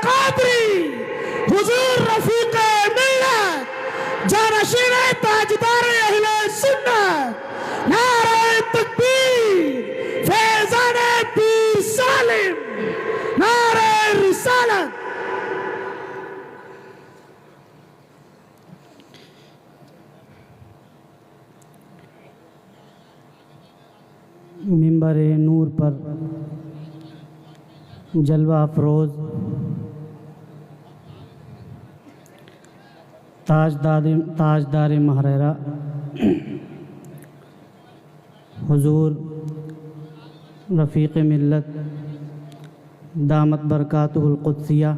قادری حضور رفیق ملت جانشین تاجدار اہل سنت نعرہ تکبیر فیضان پیر سالم نعرہ رسالت منبر نور پر جلوہ افروز تاجدار محررہ حضور رفیق ملت دامت برکاتہ القدسیہ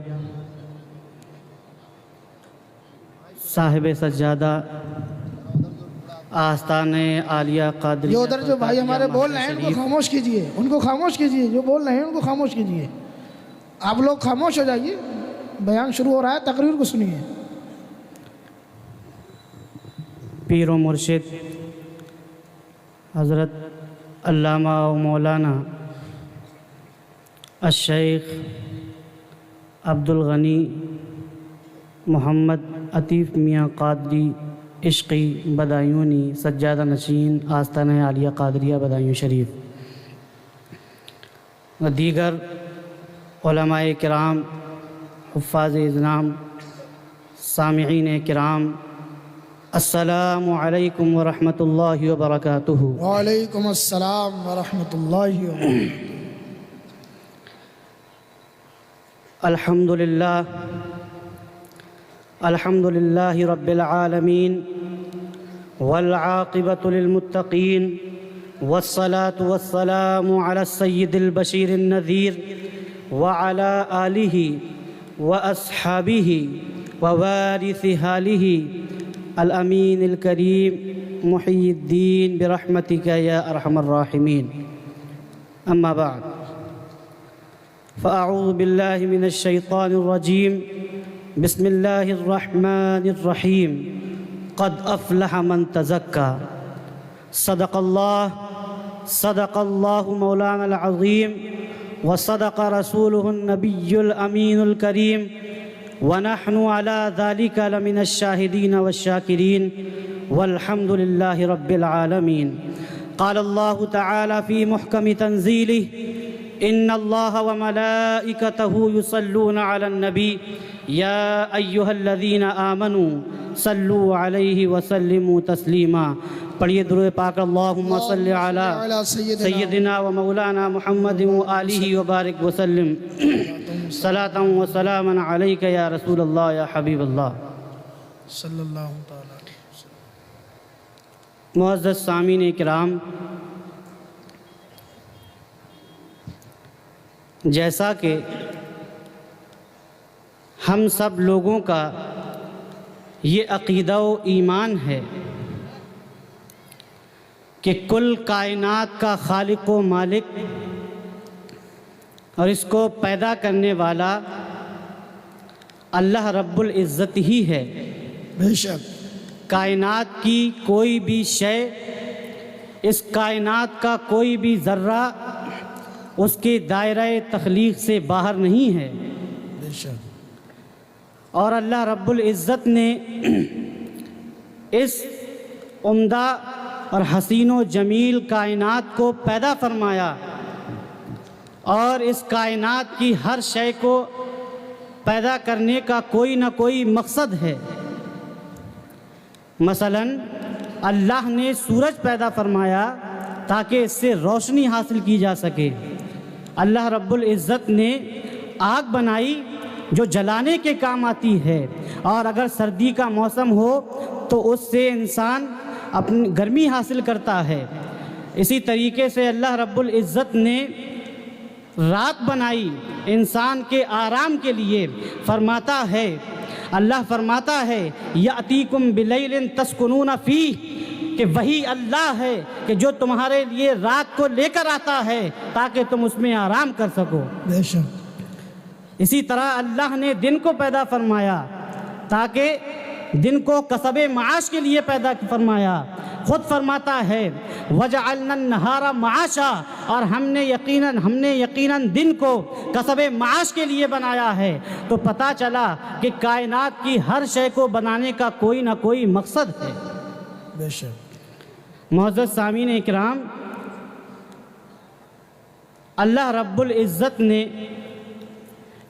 صاحب سجادہ آستان عالیہ قادریہ. یہ ادھر جو بھائی ہمارے بول رہے ہیں ان کو خاموش کیجئے، ان کو خاموش کیجئے، جو بول رہے ہیں ان کو خاموش کیجئے. آپ لوگ خاموش ہو جائیے، بیان شروع ہو رہا ہے، تقریر کو سنیے. پیر و مرشد حضرت علامہ و مولانا الشیخ عبدالغنی محمد عطیف میاں قادری عشقی بدایونی سجادہ نشین آستانہ عالیہ قادریہ بدایون شریف و دیگر علماء کرام، حفاظ اذنام، سامعین کرام، السلام علیکم ورحمۃ اللہ وبرکاتہ. وعلیکم السلام ورحمۃ اللہ وبرکاتہ. الحمد للہ رب العالمین والعاقبۃ للمتقین والصلاة والسلام علی السید البشیر النذیر وعلی آلہ واصحابہ ووارث آلہ الامین الکریم محی الدین برحمتک یا ارحم الراحمین. اما بعد فاعوذ باللہ من الشیطان الرجیم. بسم اللہ الرحمن الرحیم. قد افلح من تزکا. صدق اللہ مولانا العظیم وصدق رسولہ النبی الامین الکریم ونحن على ذلك لمن الشاهدين والشاكرين والحمد لله رب العالمين. قال الله تعالى في محكم تنزيله إن الله وملائكته يصلون على النبي يا أيها الذين آمنوا صلوا عليه وسلموا تسليما. پڑھیے درود پاک. اللہم صل علی سیدنا و مولانا محمد و آلہ وبارک وسلم صلاۃ و سلاما علیک یا رسول اللہ یا حبیب اللہ صلی اللہ تعالیٰ علیہ وسلم. معزز سامعین کرام، جیسا کہ ہم سب لوگوں کا یہ عقیدہ و ایمان ہے کہ کل کائنات کا خالق و مالک اور اس کو پیدا کرنے والا اللہ رب العزت ہی ہے. بے شک کائنات کی کوئی بھی شے، اس کائنات کا کوئی بھی ذرہ اس کے دائرہ تخلیق سے باہر نہیں ہے. بے شک. اور اللہ رب العزت نے اس عمدہ اور حسین و جمیل کائنات کو پیدا فرمایا اور اس کائنات کی ہر شے کو پیدا کرنے کا کوئی نہ کوئی مقصد ہے. مثلا اللہ نے سورج پیدا فرمایا تاکہ اس سے روشنی حاصل کی جا سکے. اللہ رب العزت نے آگ بنائی جو جلانے کے کام آتی ہے، اور اگر سردی کا موسم ہو تو اس سے انسان اپنی گرمی حاصل کرتا ہے. اسی طریقے سے اللہ رب العزت نے رات بنائی انسان کے آرام کے لیے. فرماتا ہے، اللہ فرماتا ہے یأتیکم بلیل تسکنون فیہ، کہ وہی اللہ ہے کہ جو تمہارے لیے رات کو لے کر آتا ہے تاکہ تم اس میں آرام کر سکو. بے شک. اسی طرح اللہ نے دن کو پیدا فرمایا تاکہ دن کو کسب معاش کے لیے پیدا فرمایا. خود فرماتا ہے وَجَعَلْنَا النَّهَارَ مَعَاشًا، اور ہم نے یقیناً دن کو کسب معاش کے لیے بنایا ہے۔ تو پتہ چلا کہ کائنات کی ہر شے کو بنانے کا کوئی نہ کوئی مقصد ہے۔ بے شک۔ معزز سامعین اکرام، اللہ رب العزت نے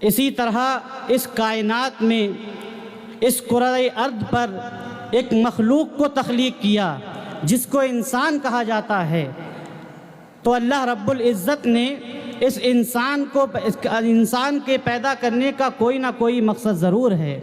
اسی طرح اس کائنات میں اس کرۂ ارض پر ایک مخلوق کو تخلیق کیا جس کو انسان کہا جاتا ہے۔ تو اللہ رب العزت نے اس انسان کے پیدا کرنے کا کوئی نہ کوئی مقصد ضرور ہے۔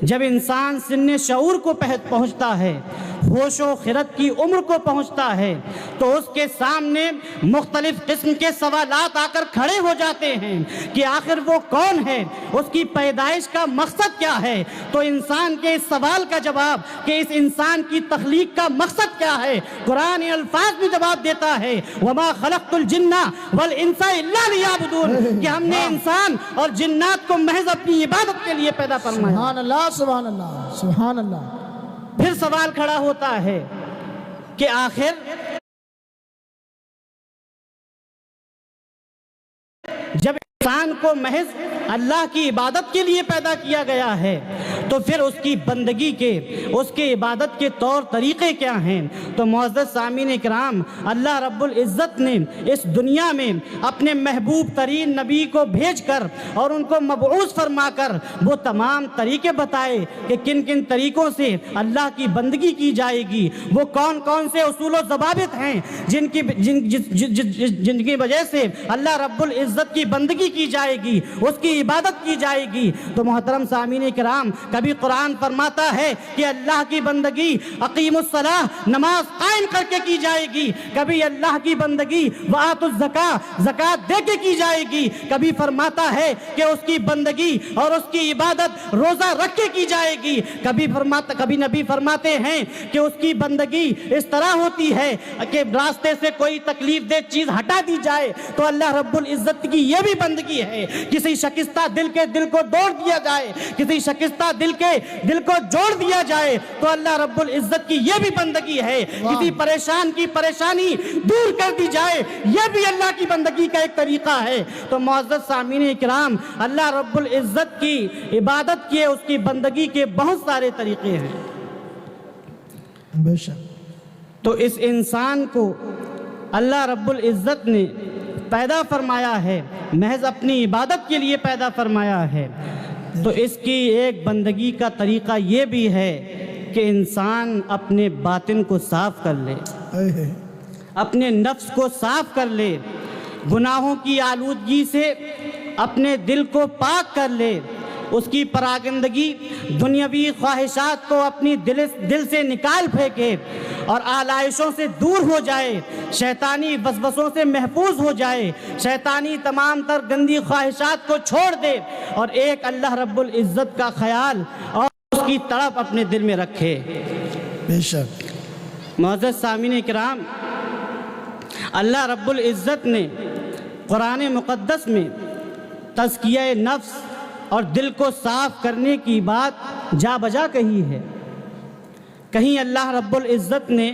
جب انسان سن شعور کو پہنچتا ہے، ہوش و خرد کی عمر کو پہنچتا ہے، تو اس کے سامنے مختلف قسم کے سوالات آ کر کھڑے ہو جاتے ہیں کہ آخر وہ کون ہے، اس کی پیدائش کا مقصد کیا ہے۔ تو انسان کے اس سوال کا جواب کہ اس انسان کی تخلیق کا مقصد کیا ہے، قرآن الفاظ میں جواب دیتا ہے وَمَا خَلَقْتُ الْجِنَّ وَالْإِنسَ إِلَّا لِيَعْبُدُونَ، کہ ہم نے انسان اور جنات کو محض اپنی عبادت کے لیے پیدا فرمایا۔ سبحان اللہ، سبحان اللہ، سبحان اللہ۔ پھر سوال کھڑا ہوتا ہے کہ آخر جب انسان کو محض اللہ کی عبادت کے لیے پیدا کیا گیا ہے تو پھر اس کی بندگی کے، اس کے عبادت کے طور طریقے کیا ہیں؟ تو معزز سامعین اکرام، اللہ رب العزت نے اس دنیا میں اپنے محبوب ترین نبی کو بھیج کر اور ان کو مبعوث فرما کر وہ تمام طریقے بتائے کہ کن کن طریقوں سے اللہ کی بندگی کی جائے گی، وہ کون کون سے اصول و ضوابط ہیں جن کی وجہ سے اللہ رب العزت کی بندگی کی جائے گی، اس کی عبادت کی جائے گی۔ تو محترم سامعین کرام، کبھی قرآن فرماتا ہے کہ اللہ کی بندگی اقیم الصلاۃ، نماز قائم کر کے کی جائے گی، کبھی اللہ کی بندگی وآتوا الزکاۃ، زکوٰۃ دے کے کی جائے گی، کبھی فرماتا ہے کہ اس کی بندگی اور اس کی عبادت روزہ رکھ کے کی جائے گی، کبھی نبی فرماتے ہیں کہ اس کی بندگی اس طرح ہوتی ہے کہ راستے سے کوئی تکلیف دہ چیز ہٹا دی جائے تو اللہ رب العزت کی یہ بھی بندگی ہے، کسی شکستہ دل کے دل کو توڑ دیا جائے، کسی شکستہ دل کو جوڑ دیا جائے تو اللہ رب العزت کی یہ بھی بندگی ہے، کسی پریشان کی پریشانی دور کر دی جائے، یہ بھی اللہ کی بندگی کا ایک طریقہ ہے۔ تو معزز سامعین اکرام، اللہ رب العزت کی عبادت کے، اس کی بندگی کے بہت سارے طریقے ہیں۔ بے شک۔ تو اس انسان کو اللہ رب العزت نے پیدا فرمایا ہے، محض اپنی عبادت کے لیے پیدا فرمایا ہے۔ تو اس کی ایک بندگی کا طریقہ یہ بھی ہے کہ انسان اپنے باطن کو صاف کر لے، اپنے نفس کو صاف کر لے، گناہوں کی آلودگی سے اپنے دل کو پاک کر لے، اس کی پراگندگی دنیاوی خواہشات کو اپنی دل سے نکال پھینکے اور آلائشوں سے دور ہو جائے، شیطانی وسوسوں سے محفوظ ہو جائے، شیطانی تمام تر گندی خواہشات کو چھوڑ دے اور ایک اللہ رب العزت کا خیال اور اس کی طرف اپنے دل میں رکھے۔ بے شک۔ معزز سامعین کرام، اللہ رب العزت نے قرآن مقدس میں تزکیہ نفس اور دل کو صاف کرنے کی بات جا بجا کہی ہے۔ کہیں اللہ رب العزت نے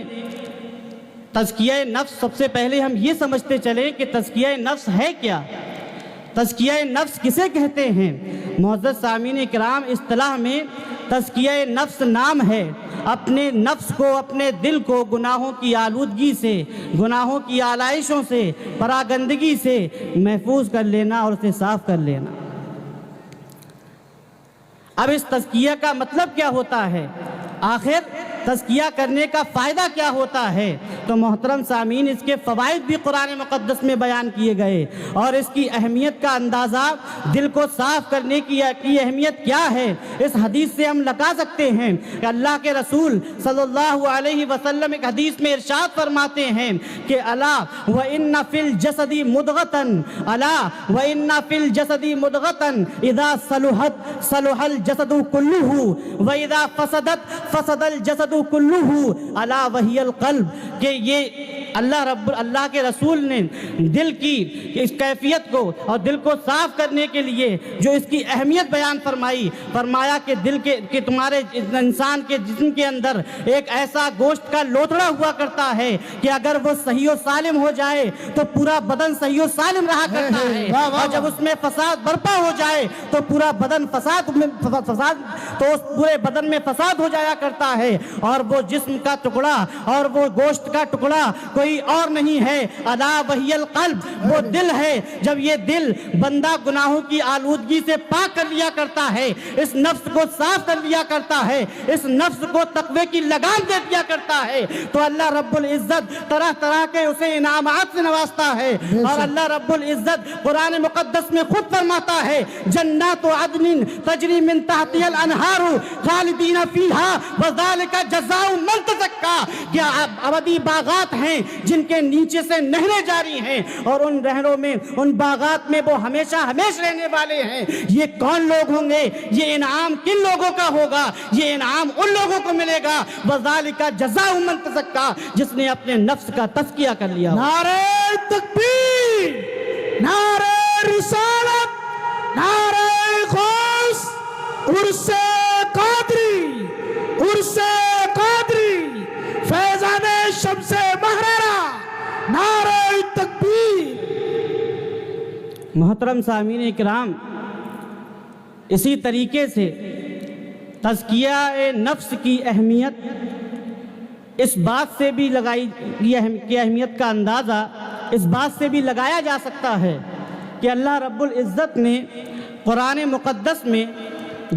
تزکیہ نفس، سب سے پہلے ہم یہ سمجھتے چلیں کہ تزکیہ نفس ہے کیا، تزکیہ نفس کسے کہتے ہیں؟ معزز سامعین کرام، اصطلاح میں تزکیہ نفس نام ہے اپنے نفس کو، اپنے دل کو گناہوں کی آلودگی سے، گناہوں کی آلائشوں سے، پراگندگی سے محفوظ کر لینا اور اسے صاف کر لینا۔ اب اس تزکیہ کا مطلب کیا ہوتا ہے؟ آخر تزکیہ کرنے کا فائدہ کیا ہوتا ہے؟ تو محترم سامعین، اس کے فوائد بھی قرآن مقدس میں بیان کیے گئے اور اس کی اہمیت کا اندازہ، دل کو صاف کرنے کی اہمیت کیا ہے، اس حدیث سے ہم لگا سکتے ہیں کہ اللہ کے رسول صلی اللہ علیہ وسلم ایک حدیث میں ارشاد فرماتے ہیں کہ الا وَإِنَّ فِي الْجَسَدِ مُضْغَةً، الا وَإِنَّ فِي الْجَسَدِ مُضْغَةً اذا صلحت صلح الجسد كله واذا فسدت فسد الجسد كله الا وهي القلب، کہ یہ اللہ کے رسول نے دل کی اس کیفیت کو اور دل کو صاف کرنے کے لیے جو اس کی اہمیت بیان فرمائی، فرمایا کہ دل کہ تمہارے انسان کے جسم کے اندر ایک ایسا گوشت کا لوتھڑا ہوا کرتا ہے کہ اگر وہ صحیح و سالم ہو جائے تو پورا بدن صحیح و سالم رہا کرتا ہے، اور جب اس میں فساد برپا ہو جائے تو پورا بدن تو اس پورے بدن میں فساد ہو جایا کرتا ہے، اور وہ جسم کا ٹکڑا اور وہ گوشت کا ٹکڑا کوئی اور نہیں ہے، الا وہی القلب، وہ دل ہے۔ جب یہ دل بندہ گناہوں کی آلودگی سے پاک کر لیا کرتا ہے، اس نفس کو صاف کر لیا کرتا ہے، اس نفس کو تقوی کی لگام دے دیا کرتا ہے، تو اللہ رب العزت طرح طرح کے اسے انعامات سے نوازتا ہے۔ اور اللہ رب العزت قرآن مقدس میں خود فرماتا ہے جنات عدن تجری من تحتها الانہار خالدین فیہا وذالک جزاء من تزکا، کیا ابدی باغات ہیں جن کے نیچے سے نہریں جاری ہیں، اور ان نہروں میں ان باغات میں وہ ہمیشہ ہمیش رہنے والے ہیں۔ یہ کون لوگ ہوں گے؟ یہ انعام کن لوگوں کا ہوگا؟ یہ انعام ان لوگوں کو ملے گا وذالک جزاء من تزکا، جس نے اپنے نفس کا تزکیہ کر لیا۔ نعرہ تکبیر، نعرہ رسالت، نعرہ غوث، عرس قادری، عرس قادری، فیضان شمس محررہ، نعرہ تکبیر۔ محترم سامعین اکرام، اسی طریقے سے تزکیہ نفس کی اہمیت اس بات سے بھی کی اہمیت کا اندازہ اس بات سے بھی لگایا جا سکتا ہے کہ اللہ رب العزت نے قرآن مقدس میں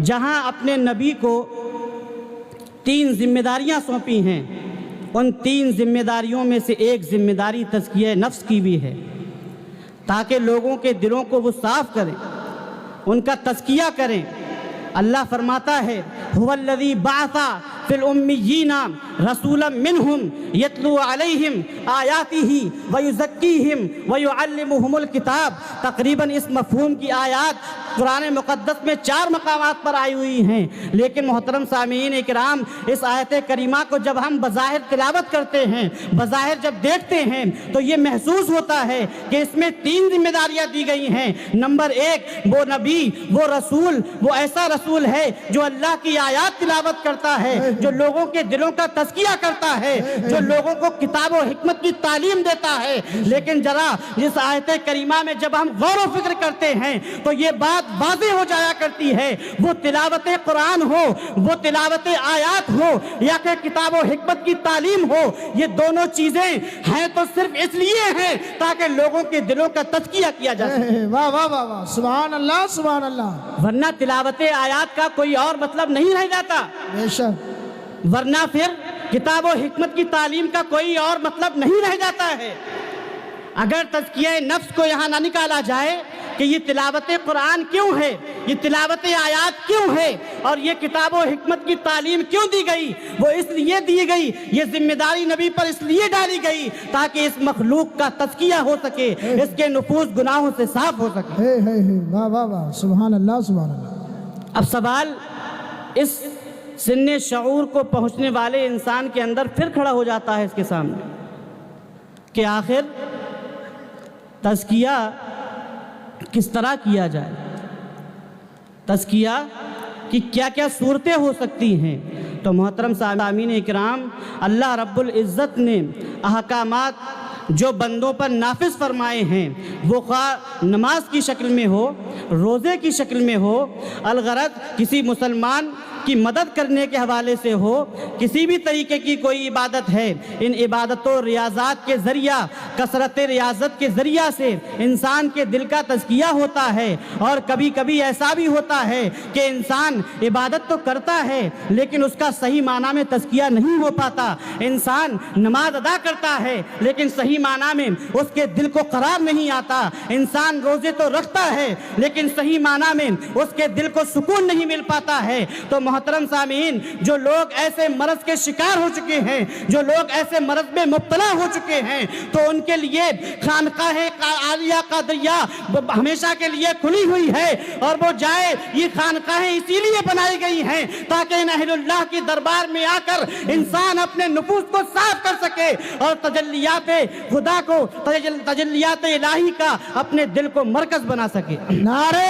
جہاں اپنے نبی کو 3 ذمہ داریاں سونپی ہیں، ان 3 ذمہ داریوں میں سے ایک ذمہ داری تزکیہ نفس کی بھی ہے، تاکہ لوگوں کے دلوں کو وہ صاف کریں، ان کا تزکیہ کریں۔ اللہ فرماتا ہے هو الذی بعث فی الامیین رسولا منہم یتلو علیہم آیاتہ ویزکیہم ویعلمہم الکتاب۔ تقریباً اس مفہوم کی آیات قرآن مقدس میں 4 مقامات پر آئی ہوئی ہیں، لیکن محترم سامعین اکرام، اس آیت کریمہ کو جب ہم بظاہر تلاوت کرتے ہیں، بظاہر جب دیکھتے ہیں، تو یہ محسوس ہوتا ہے کہ اس میں 3 ذمہ داریاں دی گئی ہیں۔ نمبر 1، وہ نبی، وہ رسول، وہ ایسا رسول ہے جو اللہ کی آیات تلاوت کرتا ہے، جو لوگوں کے دلوں کا تزکیہ کرتا ہے، جو لوگوں کو کتاب و حکمت کی تعلیم دیتا ہے۔ لیکن ذرا اس آیت کریمہ میں جب ہم غور و فکر کرتے ہیں تو یہ بات واضح ہو جایا کرتی ہے، وہ تلاوت قرآن ہو، وہ تلاوت آیات ہو، یا کہ کتاب و حکمت کی تعلیم ہو، یہ دونوں چیزیں ہیں تو صرف اس لیے ہیں تاکہ لوگوں کے دلوں کا تزکیہ کیا جا سکے۔ واہ واہ واہ واہ، سبحان اللہ سبحان اللہ۔ ورنہ تلاوت آیات کا کوئی اور مطلب نہیں رہ جاتا، بے شک، ورنہ پھر کتاب و حکمت کی تعلیم کا کوئی اور مطلب نہیں رہ جاتا ہے۔ اگر تزکیہ نفس کو یہاں نہ نکالا جائے کہ یہ تلاوت قرآن کیوں ہے، یہ تلاوت آیات کیوں ہے، اور یہ کتاب و حکمت کی تعلیم کیوں دی گئی، وہ اس لیے دی گئی، یہ ذمہ داری نبی پر اس لیے ڈالی گئی تاکہ اس مخلوق کا تزکیہ ہو سکے، اس کے نفوس گناہوں سے صاف ہو سکے۔ واہ واہ واہ، سبحان اللہ سبحان اللہ۔ اب سوال اس سن شعور کو پہنچنے والے انسان کے اندر پھر کھڑا ہو جاتا ہے اس کے سامنے کہ آخر تزکیہ کس طرح کیا جائے، تزکیہ کی کیا کیا صورتیں ہو سکتی ہیں۔ تو محترم سامعین اکرام، اللہ رب العزت نے احکامات جو بندوں پر نافذ فرمائے ہیں، وہ خواہ نماز کی شکل میں ہو، روزے کی شکل میں ہو، الغرض کسی مسلمان کی مدد کرنے کے حوالے سے ہو، کسی بھی طریقے کی کوئی عبادت ہے، ان عبادتوں ریاضات کے ذریعہ، کثرت ریاضت کے ذریعہ سے انسان کے دل کا تزکیہ ہوتا ہے۔ اور کبھی کبھی ایسا بھی ہوتا ہے کہ انسان عبادت تو کرتا ہے لیکن اس کا صحیح معنی میں تزکیہ نہیں ہو پاتا۔ انسان نماز ادا کرتا ہے لیکن صحیح معنی میں اس کے دل کو قرار نہیں آتا۔ انسان روزے تو رکھتا ہے لیکن صحیح معنی میں اس کے دل کو سکون نہیں مل پاتا ہے۔ تو محترم سامعین، جو لوگ ایسے مرض کے شکار ہو چکے ہیں، جو لوگ ایسے مرض میں مبتلا ہو چکے ہیں، تو ان کے لیے خانقاہ عالیہ قادریہ ہمیشہ کے لیے کھلی ہوئی ہے، اور وہ جائے، یہ خانقاہیں اسی لیے بنائی گئی ہیں تاکہ ان اہل اللہ کی دربار میں آ کر انسان اپنے نفوس کو صاف کر سکے اور تجلیات خدا کو، تجلیات الہی کا اپنے دل کو مرکز بنا سکے۔ نعرہ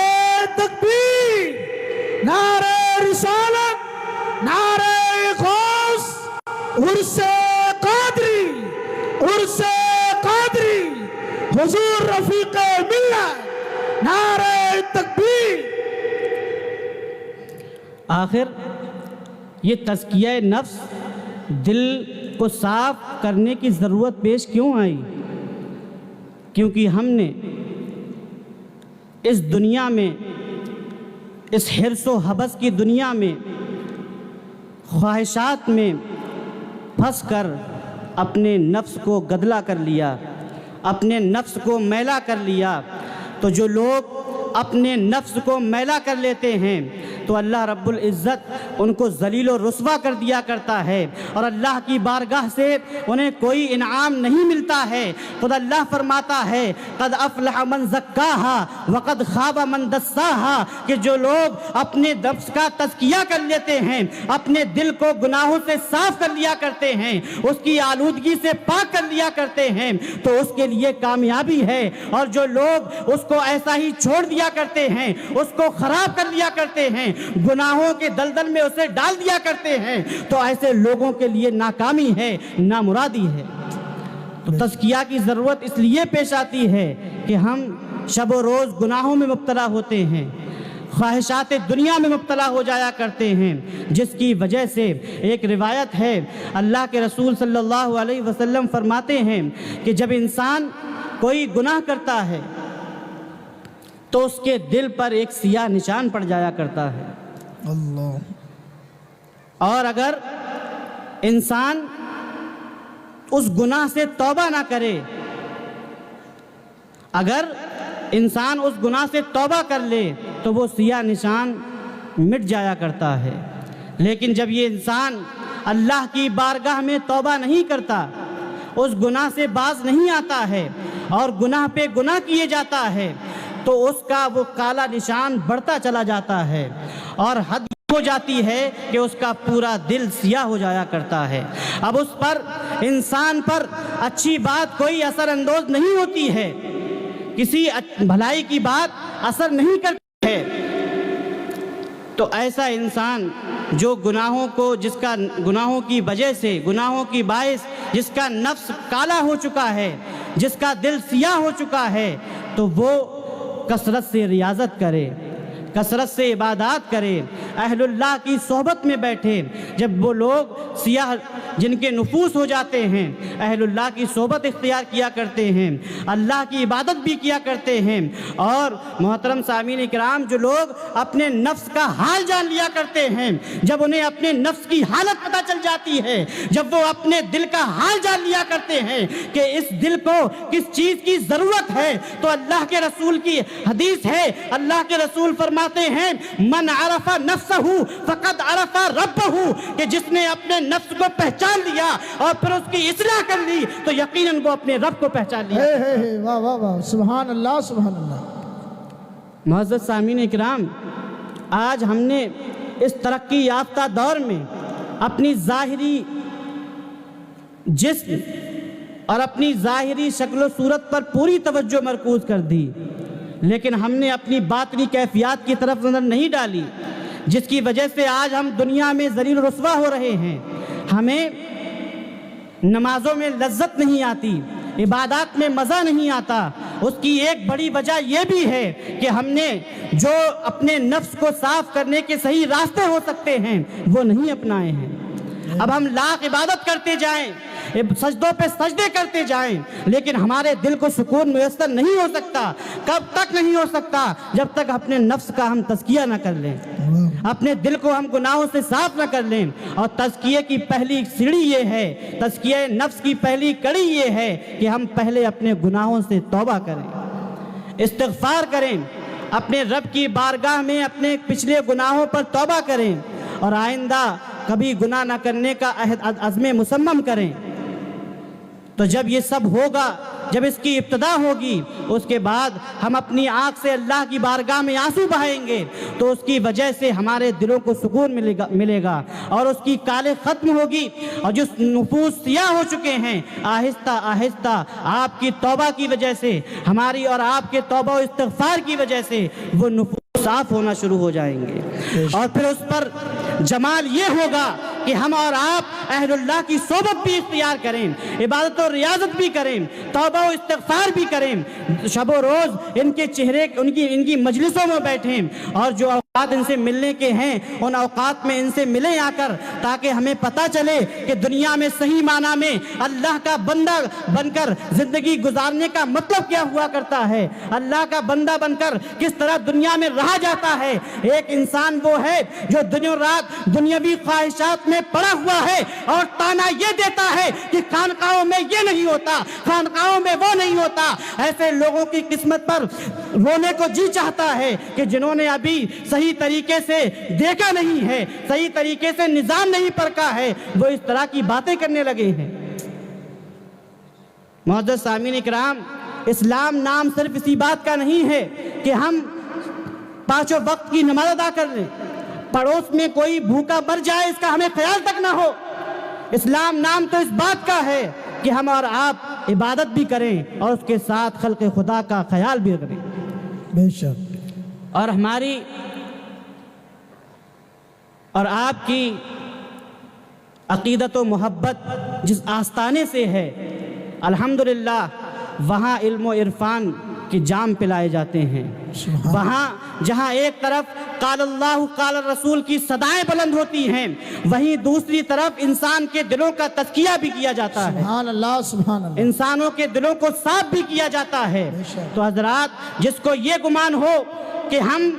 تکبیر، نعرہ رسالت، نعرہ غوث، عرس قادری، عرس قادری، حضور رفیق ملت، نعرہ تکبیر۔ آخر یہ تزکیہ نفس دل کو صاف کرنے کی ضرورت پیش کیوں آئی؟ کیونکہ ہم نے اس دنیا میں، اس حرص و حبس کی دنیا میں، خواہشات میں پھنس کر اپنے نفس کو گدلا کر لیا، اپنے نفس کو میلا کر لیا۔ تو جو لوگ اپنے نفس کو میلا کر لیتے ہیں تو اللہ رب العزت ان کو ذلیل و رسوا کر دیا کرتا ہے، اور اللہ کی بارگاہ سے انہیں کوئی انعام نہیں ملتا ہے۔ خود اللہ فرماتا ہے قد افلح من زکاہا وقد خاب من دساہا، کہ جو لوگ اپنے نفس کا تزکیہ کر لیتے ہیں، اپنے دل کو گناہوں سے صاف کر لیا کرتے ہیں، اس کی آلودگی سے پاک کر لیا کرتے ہیں، تو اس کے لیے کامیابی ہے۔ اور جو لوگ اس کو ایسا ہی چھوڑ دیا کرتے ہیں، اس کو خراب کر لیا کرتے ہیں، گناہوں کے دلدل میں اسے ڈال دیا کرتے ہیں، تو ایسے لوگوں کے لیے ناکامی ہے، نامرادی ہے۔ تو تزکیہ کی ضرورت اس لیے پیش آتی ہے کہ ہم شب و روز گناہوں میں مبتلا ہوتے ہیں، خواہشات دنیا میں مبتلا ہو جایا کرتے ہیں، جس کی وجہ سے ایک روایت ہے، اللہ کے رسول صلی اللہ علیہ وسلم فرماتے ہیں کہ جب انسان کوئی گناہ کرتا ہے تو اس کے دل پر ایک سیاہ نشان پڑ جایا کرتا ہے۔ اللہ۔ اور اگر انسان اس گناہ سے توبہ نہ کرے، اگر انسان اس گناہ سے توبہ کر لے تو وہ سیاہ نشان مٹ جایا کرتا ہے۔ لیکن جب یہ انسان اللہ کی بارگاہ میں توبہ نہیں کرتا، اس گناہ سے باز نہیں آتا ہے اور گناہ پہ گناہ کیے جاتا ہے، تو اس کا وہ کالا نشان بڑھتا چلا جاتا ہے، اور حد ہو جاتی ہے کہ اس کا پورا دل سیاہ ہو جایا کرتا ہے۔ اب اس پر، انسان پر اچھی بات کوئی اثر اندوز نہیں ہوتی ہے، کسی بھلائی کی بات اثر نہیں کرتی ہے۔ تو ایسا انسان جو گناہوں کو، جس کا گناہوں کی وجہ سے، گناہوں کی باعث جس کا نفس کالا ہو چکا ہے، جس کا دل سیاہ ہو چکا ہے، تو وہ کثرت سے ریاضت کرے، کثرت سے عبادات کرے، اہل اللہ کی صحبت میں بیٹھے۔ جب وہ لوگ سیاہ جن کے نفوس ہو جاتے ہیں، اہل اللہ کی صحبت اختیار کیا کرتے ہیں، اللہ کی عبادت بھی کیا کرتے ہیں۔ اور محترم سامعین اکرام، جو لوگ اپنے نفس کا حال جان لیا کرتے ہیں، جب انہیں اپنے نفس کی حالت پتہ چل جاتی ہے، جب وہ اپنے دل کا حال جان لیا کرتے ہیں کہ اس دل کو کس چیز کی ضرورت ہے، تو اللہ کے رسول کی حدیث ہے، اللہ کے رسول فرماتے ہیں من عرف نفسہ فقد عرف ربہ، کہ جس نے اپنے نفس کو پہچان لیا اور پھر اس کی اصلاح کر لی تو یقیناً وہ اپنے رب کو پہچان لیا۔ واہ واہ واہ، سبحان اللہ سبحان اللہ۔ معزز سامعین اکرام، آج ہم نے اس ترقی یافتہ دور میں اپنی ظاہری جسم اور اپنی ظاہری شکل و صورت پر پوری توجہ مرکوز کر دی، لیکن ہم نے اپنی باطنی کیفیات کی طرف نظر نہیں ڈالی، جس کی وجہ سے آج ہم دنیا میں ذلیل و رسوا ہو رہے ہیں۔ ہمیں نمازوں میں لذت نہیں آتی، عبادات میں مزہ نہیں آتا۔ اس کی ایک بڑی وجہ یہ بھی ہے کہ ہم نے جو اپنے نفس کو صاف کرنے کے صحیح راستے ہو سکتے ہیں وہ نہیں اپنائے ہیں۔ اب ہم لاکھ عبادت کرتے جائیں، سجدوں پہ سجدے کرتے جائیں، لیکن ہمارے دل کو سکون میسر نہیں ہو سکتا۔ کب تک نہیں ہو سکتا؟ جب تک اپنے نفس کا ہم تزکیہ نہ کر لیں، اپنے دل کو ہم گناہوں سے صاف نہ کر لیں۔ اور تزکیے کی پہلی سیڑھی یہ ہے، تزکیہ نفس کی پہلی کڑی یہ ہے کہ ہم پہلے اپنے گناہوں سے توبہ کریں، استغفار کریں، اپنے رب کی بارگاہ میں اپنے پچھلے گناہوں پر توبہ کریں، اور آئندہ کبھی گناہ نہ کرنے کا عزم مصمم کریں۔ تو جب یہ سب ہوگا، جب اس کی ابتدا ہوگی، اس کے بعد ہم اپنی آنکھ سے اللہ کی بارگاہ میں آنسو بہائیں گے، تو اس کی وجہ سے ہمارے دلوں کو سکون ملے گا اور اس کی کالے ختم ہوگی، اور جو نفوس سیاہ ہو چکے ہیں آہستہ آہستہ آپ کی توبہ کی وجہ سے، ہماری اور آپ کے توبہ و استغفار کی وجہ سے وہ نفوس صاف ہونا شروع ہو جائیں گے۔ اور پھر اس پر جمال یہ ہوگا کہ ہم اور آپ اہل اللہ کی صحبت بھی اختیار کریں، عبادت و ریاضت بھی کریں، توبہ و استغفار بھی کریں، شب و روز ان کے چہرے ان کی مجلسوں میں بیٹھیں، اور جو اوقات ان سے ملنے کے ہیں ان اوقات میں ان سے ملیں آ کر، تاکہ ہمیں پتہ چلے کہ دنیا میں صحیح معنی میں اللہ کا بندہ بن کر زندگی گزارنے کا مطلب کیا ہوا کرتا ہے، اللہ کا بندہ بن کر کس طرح دنیا میں رہا جاتا ہے۔ ایک انسان وہ ہے جو دن و رات دنیاوی خواہشات میں پڑا ہوا ہے اور تانا یہ دیتا ہے کہ خانقاہوں میں یہ نہیں ہوتا، خانقاہوں میں وہ نہیں ہوتا۔ ایسے لوگوں کی قسمت پر رونے کو جی چاہتا ہے کہ جنہوں نے ابھی صحیح طریقے سے دیکھا نہیں ہے، صحیح طریقے سے نظام نہیں پرکھا ہے، وہ اس طرح کی باتیں کرنے لگے ہیں۔ معزز سامعین اکرام، اسلام نام صرف اسی بات کا نہیں ہے کہ ہم پانچوں وقت کی نماز ادا کر لیں، پڑوس میں کوئی بھوکا مر جائے اس کا ہمیں خیال تک نہ ہو۔ اسلام نام تو اس بات کا ہے کہ ہم اور آپ عبادت بھی کریں اور اس کے ساتھ خلق خدا کا خیال بھی کریں۔ بے شک۔ اور ہماری اور آپ کی عقیدت و محبت جس آستانے سے ہے، الحمدللہ وہاں علم و عرفان کے جام پلائے جاتے ہیں۔ وہاں جہاں ایک طرف قال اللہ قال الرسول کی صدائیں بلند ہوتی ہیں، وہیں دوسری طرف انسان کے دلوں کا تزکیہ بھی کیا جاتا ہے، سبحان اللہ سبحان اللہ، انسانوں کے دلوں کو صاف بھی کیا جاتا ہے۔ تو حضرات، جس کو یہ گمان ہو کہ ہم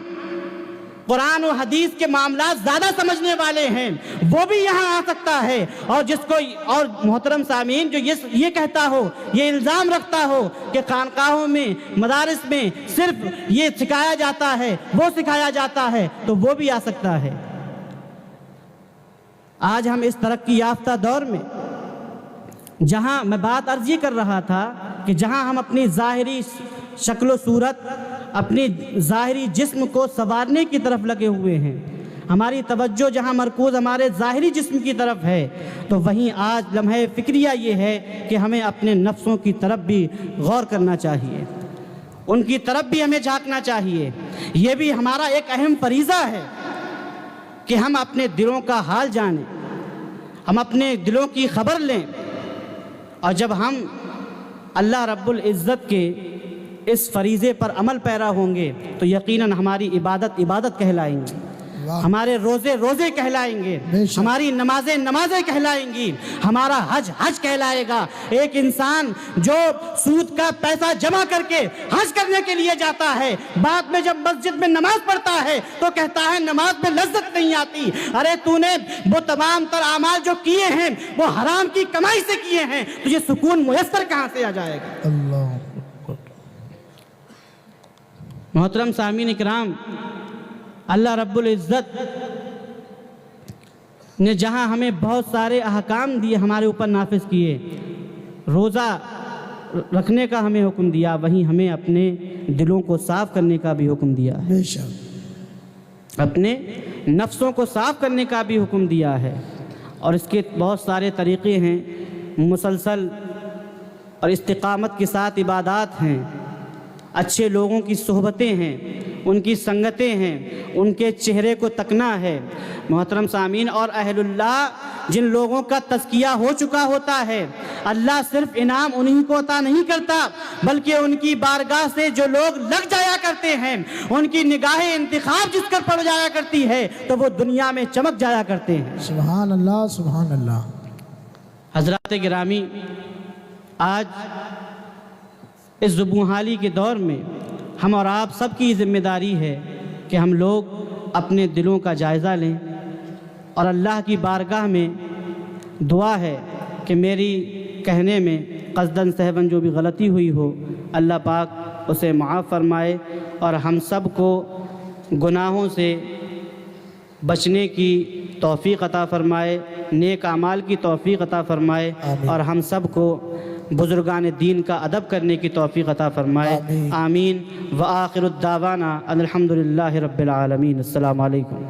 قرآن و حدیث کے معاملات زیادہ سمجھنے والے ہیں، وہ بھی یہاں آ سکتا ہے، اور جس کو اور محترم سامعین جو یہ کہتا ہو، یہ الزام رکھتا ہو کہ خانقاہوں میں مدارس میں صرف یہ سکھایا جاتا ہے وہ سکھایا جاتا ہے، تو وہ بھی آ سکتا ہے۔ آج ہم اس ترقی یافتہ دور میں، جہاں میں بات عرض یہ کر رہا تھا کہ جہاں ہم اپنی ظاہری شکل و صورت، اپنی ظاہری جسم کو سنوارنے کی طرف لگے ہوئے ہیں، ہماری توجہ جہاں مرکوز ہمارے ظاہری جسم کی طرف ہے، تو وہیں آج لمحہ فکریہ یہ ہے کہ ہمیں اپنے نفسوں کی طرف بھی غور کرنا چاہیے، ان کی طرف بھی ہمیں جھانکنا چاہیے۔ یہ بھی ہمارا ایک اہم فریضہ ہے کہ ہم اپنے دلوں کا حال جانیں، ہم اپنے دلوں کی خبر لیں، اور جب ہم اللہ رب العزت کے اس فریضے پر عمل پیرا ہوں گے تو یقیناً ہماری عبادت کہلائیں گی، ہمارے روزے کہلائیں گے، ہماری نمازیں کہلائیں گی، ہمارا حج کہلائے گا۔ ایک انسان جو سود کا پیسہ جمع کر کے حج کرنے کے لیے جاتا ہے، بعد میں جب مسجد میں نماز پڑھتا ہے تو کہتا ہے نماز میں لذت نہیں آتی۔ ارے تو نے وہ تمام تر اعمال جو کیے ہیں وہ حرام کی کمائی سے کیے ہیں، تجھے سکون میسر کہاں سے آ جائے گا؟ اللہ۔ محترم سامعین اکرام، اللہ رب العزت نے جہاں ہمیں بہت سارے احکام دیے، ہمارے اوپر نافذ کیے، روزہ رکھنے کا ہمیں حکم دیا، وہیں ہمیں اپنے دلوں کو صاف کرنے کا بھی حکم دیا ہے، بے شک، اپنے نفسوں کو صاف کرنے کا بھی حکم دیا ہے۔ اور اس کے بہت سارے طریقے ہیں، مسلسل اور استقامت کے ساتھ عبادات ہیں، اچھے لوگوں کی صحبتیں ہیں، ان کی سنگتیں ہیں، ان کے چہرے کو تکنا ہے۔ محترم سامعین، اور اہل اللہ جن لوگوں کا تزکیہ ہو چکا ہوتا ہے، اللہ صرف انعام انہی کو عطا نہیں کرتا، بلکہ ان کی بارگاہ سے جو لوگ لگ جایا کرتے ہیں، ان کی نگاہ انتخاب جس پر پڑ جایا کرتی ہے تو وہ دنیا میں چمک جایا کرتے ہیں۔ سبحان اللہ سبحان اللہ۔ حضرات گرامی، آج اس زبوں کے دور میں ہم اور آپ سب کی ذمہ داری ہے کہ ہم لوگ اپنے دلوں کا جائزہ لیں، اور اللہ کی بارگاہ میں دعا ہے کہ میری کہنے میں قصداً سہواً جو بھی غلطی ہوئی ہو، اللہ پاک اسے معاف فرمائے، اور ہم سب کو گناہوں سے بچنے کی توفیق عطا فرمائے، نیک اعمال کی توفیق عطا فرمائے، اور ہم سب کو بزرگان دین کا ادب کرنے کی توفیق عطا فرمائے، آمین۔ وآخر الدعوانا ان الحمد للہ رب العالمین۔ السلام علیکم۔